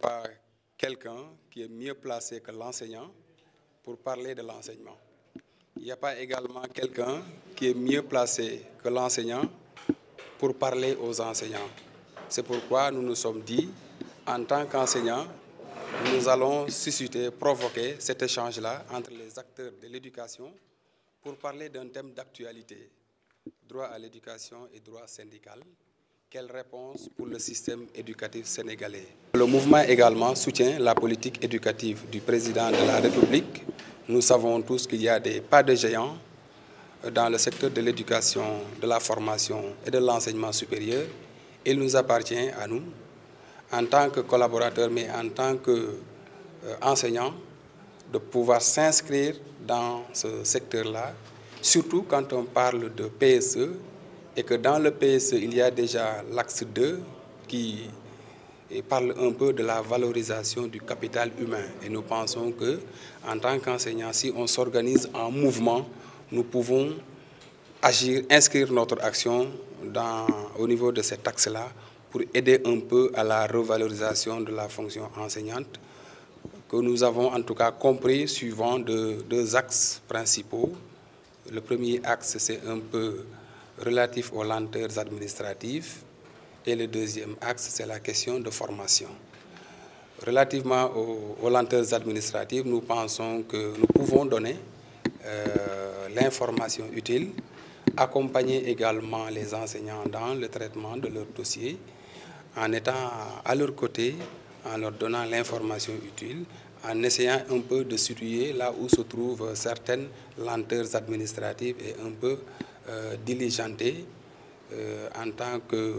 pas quelqu'un qui est mieux placé que l'enseignant pour parler de l'enseignement. Il n'y a pas également quelqu'un qui est mieux placé que l'enseignant pour parler aux enseignants. C'est pourquoi nous nous sommes dit, en tant qu'enseignants, nous allons susciter, provoquer cet échange-là entre les acteurs de l'éducation pour parler d'un thème d'actualité, droit à l'éducation et droit syndical. Quelle réponse pour le système éducatif sénégalais? Le mouvement également soutient la politique éducative du président de la République. Nous savons tous qu'il y a des pas de géant dans le secteur de l'éducation, de la formation et de l'enseignement supérieur. Il nous appartient à nous, en tant que collaborateurs, mais en tant qu'enseignants, de pouvoir s'inscrire dans ce secteur-là, surtout quand on parle de PSE, et que dans le PSE, il y a déjà l'axe 2 qui parle un peu de la valorisation du capital humain. Et nous pensons que, en tant qu'enseignants, si on s'organise en mouvement, nous pouvons agir, inscrire notre action au niveau de cet axe-là pour aider un peu à la revalorisation de la fonction enseignante, que nous avons en tout cas compris suivant deux axes principaux. Le premier axe, c'est un peu relatif aux lenteurs administratives, et le deuxième axe, c'est la question de formation. Relativement aux lenteurs administratives, nous pensons que nous pouvons donner l'information utile, accompagner également les enseignants dans le traitement de leurs dossiers, en étant à leur côté, en leur donnant l'information utile, en essayant un peu de situer là où se trouvent certaines lenteurs administratives et un peu diligenter en tant que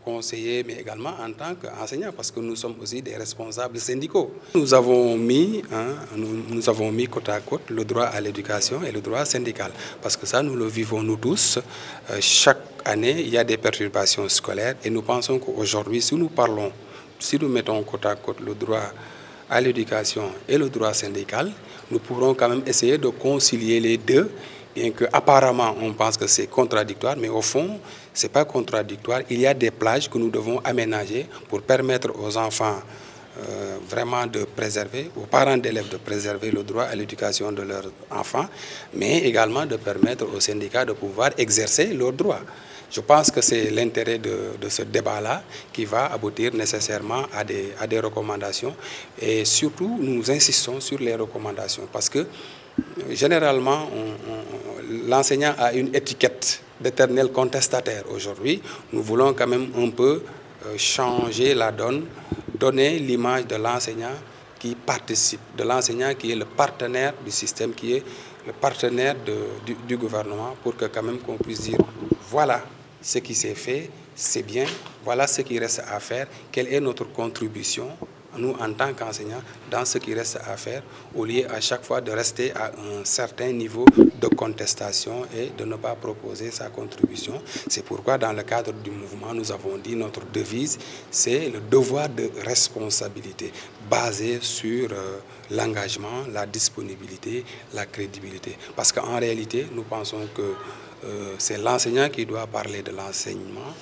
conseiller, mais également en tant qu'enseignant, parce que nous sommes aussi des responsables syndicaux. Nous avons mis côte à côte le droit à l'éducation et le droit syndical, parce que ça, nous le vivons nous tous. Chaque année, il y a des perturbations scolaires, et nous pensons qu'aujourd'hui, si nous mettons côte à côte le droit à l'éducation et le droit syndical, nous pourrons quand même essayer de concilier les deux, bien qu'apparemment on pense que c'est contradictoire, mais au fond, ce n'est pas contradictoire. Il y a des plages que nous devons aménager pour permettre aux enfants vraiment de préserver, aux parents d'élèves de préserver le droit à l'éducation de leurs enfants, mais également de permettre aux syndicats de pouvoir exercer leurs droits. Je pense que c'est l'intérêt de ce débat-là qui va aboutir nécessairement à des recommandations. Et surtout, nous insistons sur les recommandations parce que généralement, l'enseignant a une étiquette d'éternel contestataire. Aujourd'hui, nous voulons quand même un peu changer la donne, donner l'image de l'enseignant qui participe, de l'enseignant qui est le partenaire du système, qui est le partenaire du gouvernement, pour que quand même qu'on puisse dire, voilà ce qui s'est fait, c'est bien, voilà ce qui reste à faire, quelle est notre contribution, nous en tant qu'enseignants, dans ce qui reste à faire, au lieu à chaque fois de rester à un certain niveau de contestation et de ne pas proposer sa contribution. C'est pourquoi dans le cadre du mouvement, nous avons dit notre devise, c'est le devoir de responsabilité, basé sur l'engagement, la disponibilité, la crédibilité. Parce qu'en réalité, nous pensons que c'est l'enseignant qui doit parler de l'enseignement.